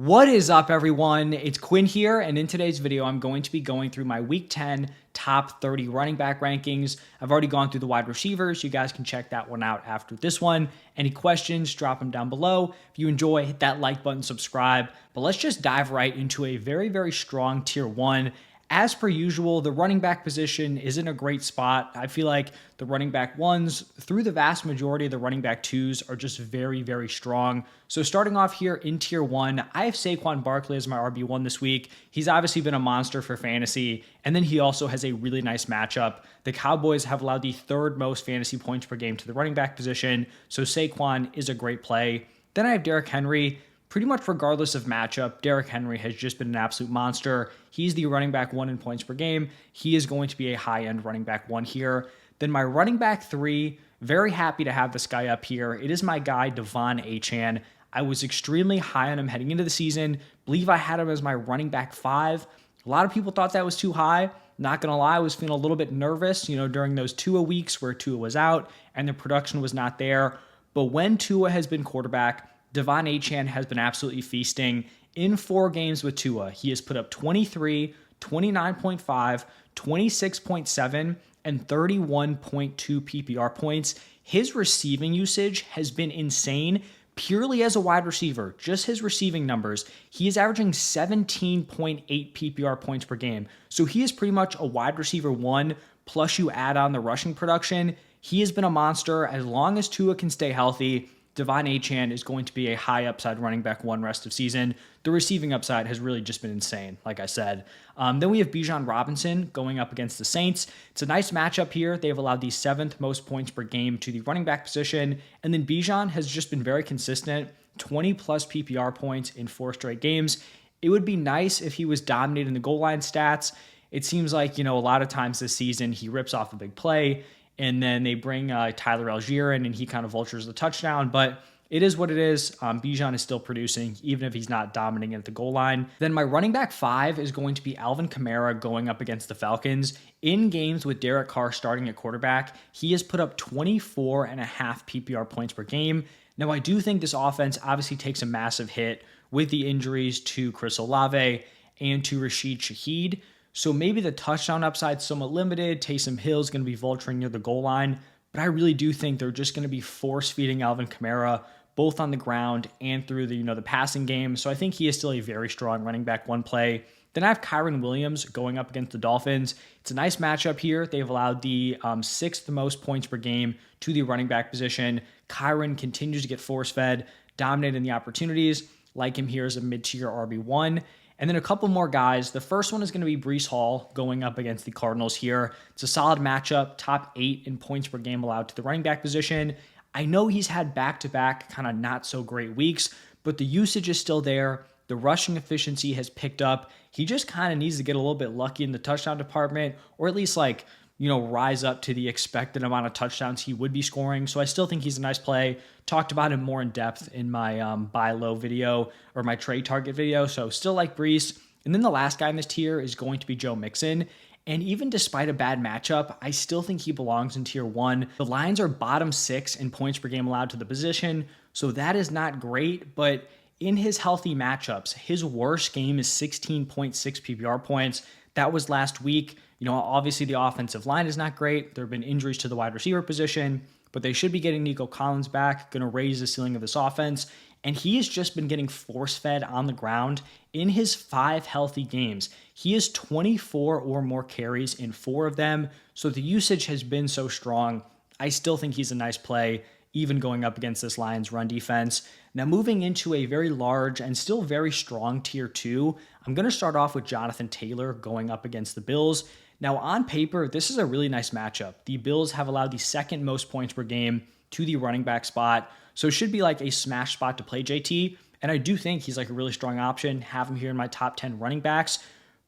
What is up, everyone? It's Quinn here, and in today's video, I'm going to be going through my Week 10 top 30 running back rankings. I've already gone through the wide receivers. You guys can check that one out after this one. Any questions, drop them down below. If you enjoy, hit that like button, subscribe. But let's just dive right into a very, very strong tier 1. As per usual, the running back position is in a great spot. I feel like the running back ones, through the vast majority of the running back twos, are just very, very strong. So starting off here in tier 1, I have Saquon Barkley as my RB1 this week. He's obviously been a monster for fantasy, and then he also has a really nice matchup. The Cowboys have allowed the third most fantasy points per game to the running back position, so Saquon is a great play. Then I have Derrick Henry. Pretty much regardless of matchup, Derrick Henry has just been an absolute monster. He's the running back 1 in points per game. He is going to be a high-end running back 1 here. Then my running back 3, very happy to have this guy up here. It is my guy, Devon Achane. I was extremely high on him heading into the season. Believe I had him as my running back 5. A lot of people thought that was too high. Not going to lie, I was feeling a little bit nervous, during those Tua weeks where Tua was out and the production was not there. But when Tua has been quarterback, Devon Achane has been absolutely feasting. In 4 games with Tua, he has put up 23, 29.5, 26.7, and 31.2 PPR points. His receiving usage has been insane purely as a wide receiver. Just his receiving numbers, he is averaging 17.8 PPR points per game. So he is pretty much a wide receiver 1, plus you add on the rushing production. He has been a monster. As long as Tua can stay healthy, Devon Achane is going to be a high upside running back 1 rest of season. The receiving upside has really just been insane, like I said. Then we have Bijan Robinson going up against the Saints. It's a nice matchup here. They've allowed the 7th most points per game to the running back position. And then Bijan has just been very consistent, 20 plus PPR points in 4 straight games. It would be nice if he was dominating the goal line stats. It seems like, a lot of times this season he rips off a big play, and then they bring Tyler Algier in, and he kind of vultures the touchdown. But it is what it is. Bijan is still producing, even if he's not dominating at the goal line. Then my running back 5 is going to be Alvin Kamara going up against the Falcons. In games with Derek Carr starting at quarterback, he has put up 24.5 PPR points per game. Now, I do think this offense obviously takes a massive hit with the injuries to Chris Olave and to Rashid Shaheed. So maybe the touchdown upside is somewhat limited. Taysom Hill is going to be vulturing near the goal line. But I really do think they're just going to be force-feeding Alvin Kamara, both on the ground and through the passing game. So I think he is still a very strong running back 1 play. Then I have Kyren Williams going up against the Dolphins. It's a nice matchup here. They've allowed the 6th most points per game to the running back position. Kyren continues to get force-fed, dominating the opportunities. Like him here as a mid-tier RB1. And then a couple more guys. The first one is going to be Breece Hall going up against the Cardinals here. It's a solid matchup, top 8 in points per game allowed to the running back position. I know he's had back-to-back kind of not so great weeks, but the usage is still there. The rushing efficiency has picked up. He just kind of needs to get a little bit lucky in the touchdown department, or at least rise up to the expected amount of touchdowns he would be scoring. So I still think he's a nice play. Talked about him more in depth in my buy low video or my trade target video. So still like Breece. And then the last guy in this tier is going to be Joe Mixon. And even despite a bad matchup, I still think he belongs in tier 1. The Lions are bottom 6 in points per game allowed to the position. So that is not great, but in his healthy matchups, his worst game is 16.6 PPR points. That was last week. Obviously the offensive line is not great. There have been injuries to the wide receiver position, but they should be getting Nico Collins back, going to raise the ceiling of this offense. And he has just been getting force-fed on the ground in his 5 healthy games. He has 24 or more carries in 4 of them, so the usage has been so strong. I still think he's a nice play, even going up against this Lions run defense. Now moving into a very large and still very strong tier 2, I'm going to start off with Jonathan Taylor going up against the Bills. Now on paper, this is a really nice matchup. The Bills have allowed the 2nd most points per game to the running back spot, so it should be like a smash spot to play JT. And I do think he's like a really strong option. Have him here in my top 10 running backs.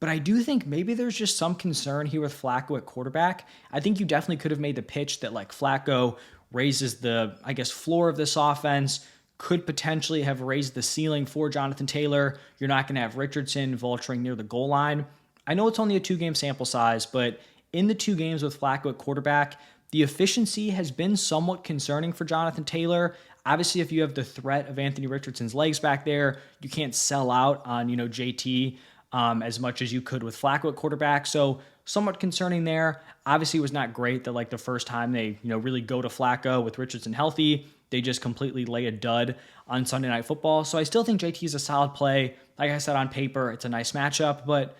But I do think maybe there's just some concern here with Flacco at quarterback. I think you definitely could have made the pitch that Flacco raises the, floor of this offense, could potentially have raised the ceiling for Jonathan Taylor. You're not going to have Richardson vulturing near the goal line. I know it's only a 2-game sample size, but in the 2 games with Flacco at quarterback, the efficiency has been somewhat concerning for Jonathan Taylor. Obviously, if you have the threat of Anthony Richardson's legs back there, you can't sell out on, JT as much as you could with Flacco at quarterback. So somewhat concerning there. Obviously, it was not great that like the first time they, really go to Flacco with Richardson healthy, they just completely lay a dud on Sunday Night Football. So I still think JT is a solid play. Like I said, on paper, it's a nice matchup, but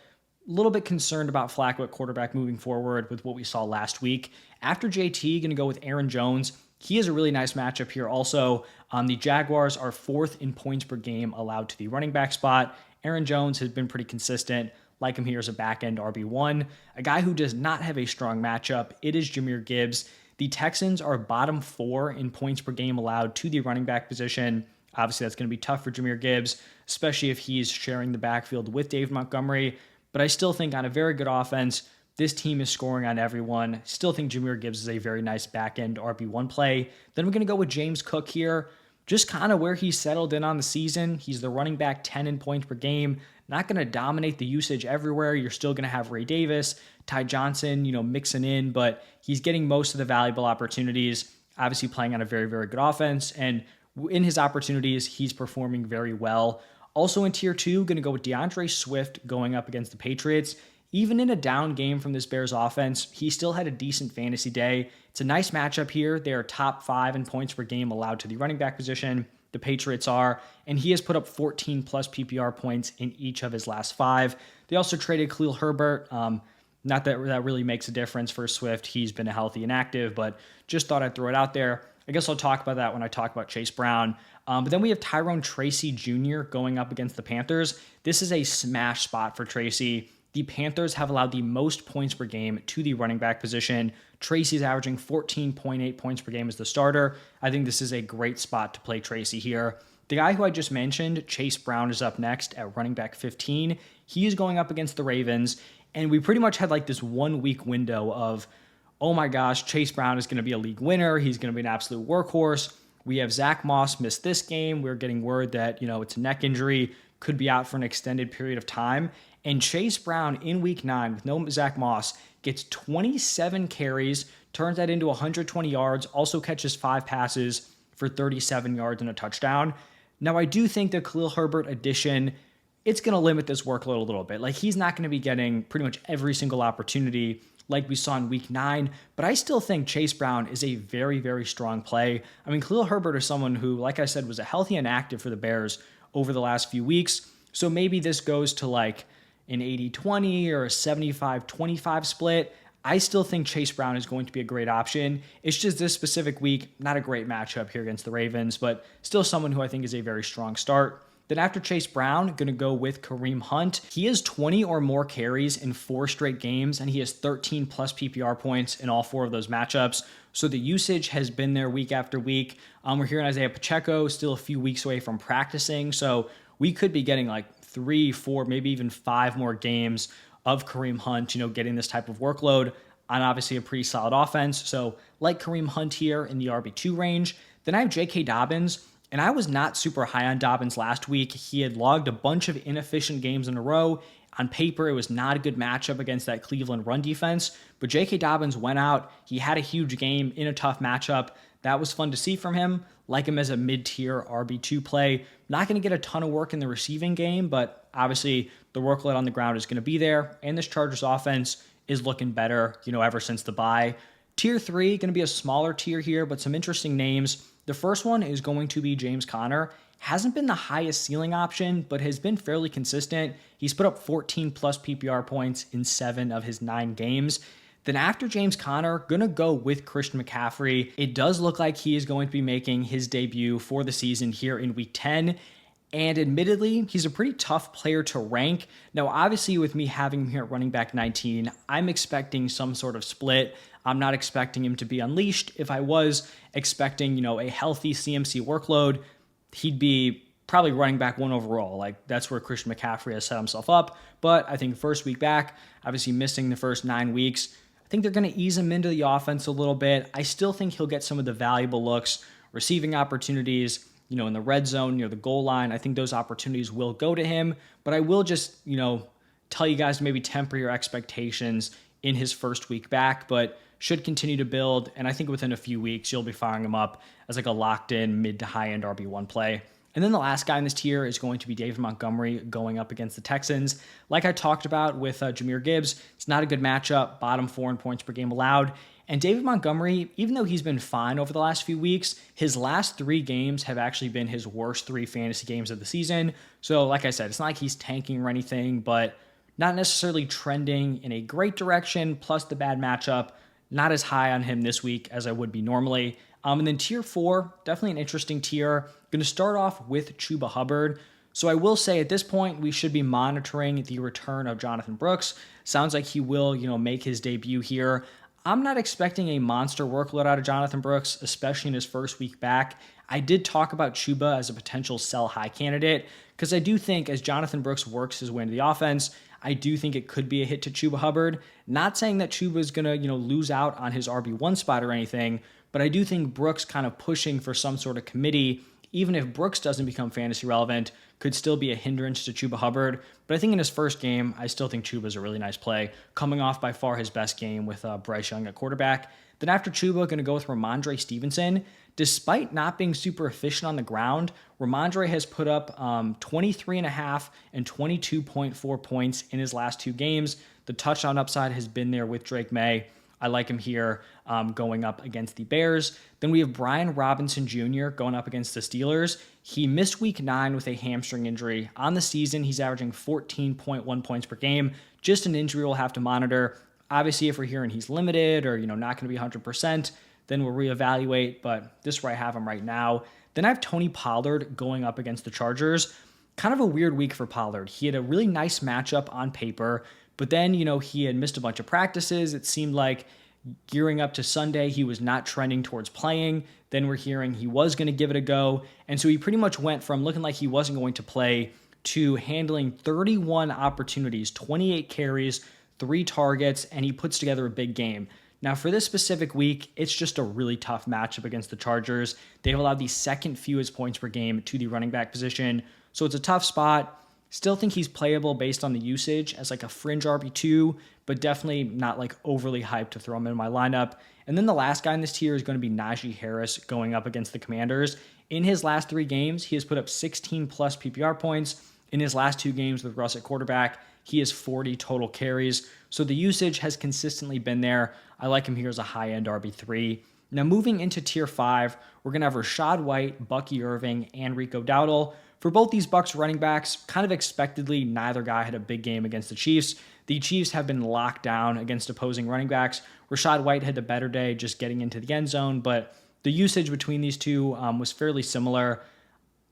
a little bit concerned about Flacco at quarterback moving forward with what we saw last week. After JT, going to go with Aaron Jones. He has a really nice matchup here. Also, the Jaguars are fourth in points per game allowed to the running back spot. Aaron Jones has been pretty consistent. Like him here as a back end RB1. A guy who does not have a strong matchup, it is Jahmyr Gibbs. The Texans are bottom 4 in points per game allowed to the running back position. Obviously, that's going to be tough for Jahmyr Gibbs, especially if he's sharing the backfield with Dave Montgomery. But I still think on a very good offense, this team is scoring on everyone. Still think Jahmyr Gibbs is a very nice back-end RB1 play. Then we're going to go with James Cook here. Just kind of where he's settled in on the season. He's the running back 10 in points per game. Not going to dominate the usage everywhere. You're still going to have Ray Davis, Ty Johnson, mixing in, but he's getting most of the valuable opportunities. Obviously playing on a very, very good offense. And in his opportunities, he's performing very well. Also in tier 2, going to go with DeAndre Swift going up against the Patriots. Even in a down game from this Bears offense, he still had a decent fantasy day. It's a nice matchup here. They are top 5 in points per game allowed to the running back position. The Patriots are, and he has put up 14 plus PPR points in each of his last 5. They also traded Khalil Herbert. Not that that really makes a difference for Swift. He's been healthy and active, but just thought I'd throw it out there. I guess I'll talk about that when I talk about Chase Brown. But then we have Tyrone Tracy Jr. going up against the Panthers. This is a smash spot for Tracy. The Panthers have allowed the most points per game to the running back position. Tracy's averaging 14.8 points per game as the starter. I think this is a great spot to play Tracy here. The guy who I just mentioned, Chase Brown, is up next at running back 15. He is going up against the Ravens, and we pretty much had like this 1 week window of, oh my gosh, Chase Brown is going to be a league winner. He's going to be an absolute workhorse. We have Zach Moss missed this game. We're getting word that, it's a neck injury, could be out for an extended period of time. And Chase Brown in week 9 with no Zach Moss gets 27 carries, turns that into 120 yards, also catches 5 passes for 37 yards and a touchdown. Now, I do think the Khalil Herbert addition, it's going to limit this workload a little bit. Like, he's not going to be getting pretty much every single opportunity like we saw in week 9, but I still think Chase Brown is a very, very strong play. I mean, Khalil Herbert is someone who, like I said, was a healthy and active for the Bears over the last few weeks. So maybe this goes to like an 80-20 or a 75-25 split. I still think Chase Brown is going to be a great option. It's just this specific week, not a great matchup here against the Ravens, but still someone who I think is a very strong start. Then after Chase Brown, going to go with Kareem Hunt. He has 20 or more carries in 4 straight games, and he has 13 plus PPR points in all 4 of those matchups. So the usage has been there week after week. We're hearing Isaiah Pacheco still a few weeks away from practicing, so we could be getting like 3, 4, maybe even 5 more games of Kareem Hunt, getting this type of workload on obviously a pretty solid offense. So like Kareem Hunt here in the RB2 range. Then I have J.K. Dobbins, and I was not super high on Dobbins last week. He had logged a bunch of inefficient games in a row. On paper, it was not a good matchup against that Cleveland run defense, but J.K. Dobbins went out. He had a huge game in a tough matchup. That was fun to see from him. Like him as a mid-tier RB2 play. Not going to get a ton of work in the receiving game, but obviously the workload on the ground is going to be there. And this Chargers offense is looking better, ever since the bye. Tier 3, going to be a smaller tier here, but some interesting names. The first one is going to be James Conner. Hasn't been the highest ceiling option, but has been fairly consistent. He's put up 14 plus PPR points in 7 of his 9 games. Then after James Conner, going to go with Christian McCaffrey. It does look like he is going to be making his debut for the season here in week 10. And admittedly, he's a pretty tough player to rank. Now, obviously, with me having him here at running back 19, I'm expecting some sort of split. I'm not expecting him to be unleashed. If I was expecting, a healthy CMC workload, he'd be probably running back 1 overall. Like, that's where Christian McCaffrey has set himself up. But I think first week back, obviously missing the first 9 weeks, I think they're going to ease him into the offense a little bit. I still think he'll get some of the valuable looks, receiving opportunities, in the red zone near the goal line. I think those opportunities will go to him, but I will just, tell you guys to maybe temper your expectations in his first week back. But should continue to build. And I think within a few weeks, you'll be firing him up as like a locked in mid to high end RB1 play. And then the last guy in this tier is going to be David Montgomery going up against the Texans. Like I talked about with Jahmyr Gibbs, it's not a good matchup, bottom 4 in points per game allowed. And David Montgomery, even though he's been fine over the last few weeks, his last 3 games have actually been his worst 3 fantasy games of the season. So like I said, it's not like he's tanking or anything, but not necessarily trending in a great direction, plus the bad matchup. Not as high on him this week as I would be normally. And then tier 4, definitely an interesting tier. Going to start off with Chuba Hubbard. So I will say at this point, we should be monitoring the return of Jonathan Brooks. Sounds like he will, make his debut here. I'm not expecting a monster workload out of Jonathan Brooks, especially in his first week back. I did talk about Chuba as a potential sell high candidate because I do think as Jonathan Brooks works his way into the offense, I do think it could be a hit to Chuba Hubbard. Not saying that Chuba is going to, lose out on his RB1 spot or anything, but I do think Brooks kind of pushing for some sort of committee, even if Brooks doesn't become fantasy relevant, could still be a hindrance to Chuba Hubbard. But I think in his first game, I still think Chuba is a really nice play, coming off by far his best game with Bryce Young at quarterback. Then after Chuba, going to go with Ramondre Stevenson. Despite not being super efficient on the ground, Ramondre has put up 23.5 and 22.4 points in his last 2 games. The touchdown upside has been there with Drake May. I like him here going up against the Bears. Then we have Brian Robinson Jr. going up against the Steelers. He missed week 9 with a hamstring injury. On the season, he's averaging 14.1 points per game. Just an injury we'll have to monitor. Obviously, if we're hearing he's limited or not going to be 100%, then we'll reevaluate. But this is where I have him right now. Then I have Tony Pollard going up against the Chargers. Kind of a weird week for Pollard. He had a really nice matchup on paper, but then, he had missed a bunch of practices. It seemed like gearing up to Sunday, he was not trending towards playing. Then we're hearing he was going to give it a go. And so he pretty much went from looking like he wasn't going to play to handling 31 opportunities, 28 carries, 3 targets, and he puts together a big game. Now, for this specific week, it's just a really tough matchup against the Chargers. They've allowed the second fewest points per game to the running back position. So it's a tough spot. Still think he's playable based on the usage as like a fringe RB2, but definitely not like overly hyped to throw him in my lineup. And then the last guy in this tier is going to be Najee Harris going up against the Commanders. In his last 3 games, he has put up 16 plus PPR points. In his last 2 games with Russ at quarterback, he has 40 total carries. So the usage has consistently been there. I like him here as a high-end RB3. Now moving into tier 5, we're going to have Rachaad White, Bucky Irving, and Rico Dowdle. For both these Bucs running backs, kind of expectedly, neither guy had a big game against the Chiefs. The Chiefs have been locked down against opposing running backs. Rachaad White had a better day just getting into the end zone, but the usage between these two was fairly similar.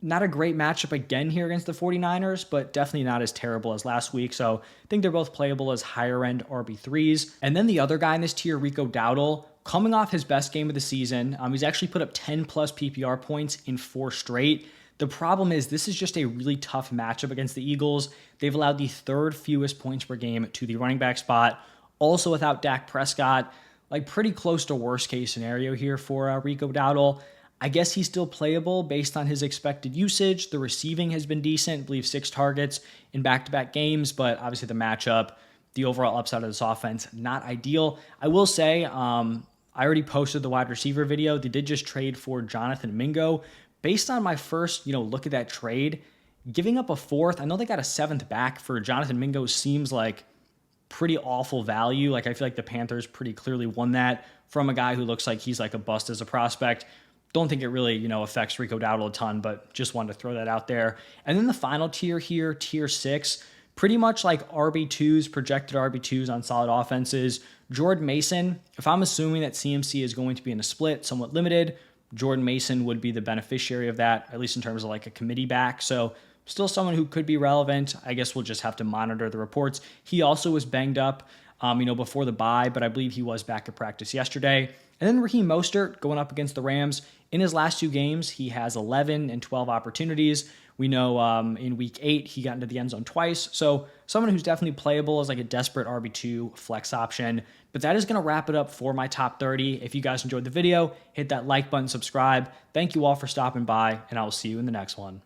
Not a great matchup again here against the 49ers, but definitely not as terrible as last week. So I think they're both playable as higher-end RB3s. And then the other guy in this tier, Rico Dowdle, coming off his best game of the season. He's actually put up 10-plus PPR points in 4 straight. The problem is this is just a really tough matchup against the Eagles. They've allowed the 3rd fewest points per game to the running back spot. Also without Dak Prescott, like pretty close to worst case scenario here for Rico Dowdle. I guess he's still playable based on his expected usage. The receiving has been decent, I believe 6 targets in back-to-back games, but obviously the matchup, the overall upside of this offense, not ideal. I will say, I already posted the wide receiver video. They did just trade for Jonathan Mingo. Based on my first, look at that trade, giving up a 4th, I know they got a 7th back for Jonathan Mingo seems like pretty awful value. Like I feel like the Panthers pretty clearly won that from a guy who looks like he's like a bust as a prospect. Don't think it really, affects Rico Dowdle a ton, but just wanted to throw that out there. And then the final tier here, tier 6, pretty much like RB2s, projected RB2s on solid offenses. Jordan Mason, if I'm assuming that CMC is going to be in a split, somewhat limited, Jordan Mason would be the beneficiary of that, at least in terms of like a committee back. So still someone who could be relevant. I guess we'll just have to monitor the reports. He also was banged up, before the bye, but I believe he was back at practice yesterday. And then Raheem Mostert going up against the Rams. In his last 2 games, he has 11 and 12 opportunities. We know in week 8, he got into the end zone twice. So someone who's definitely playable as like a desperate RB2 flex option. But that is going to wrap it up for my top 30. If you guys enjoyed the video, hit that like button, subscribe. Thank you all for stopping by, and I will see you in the next one.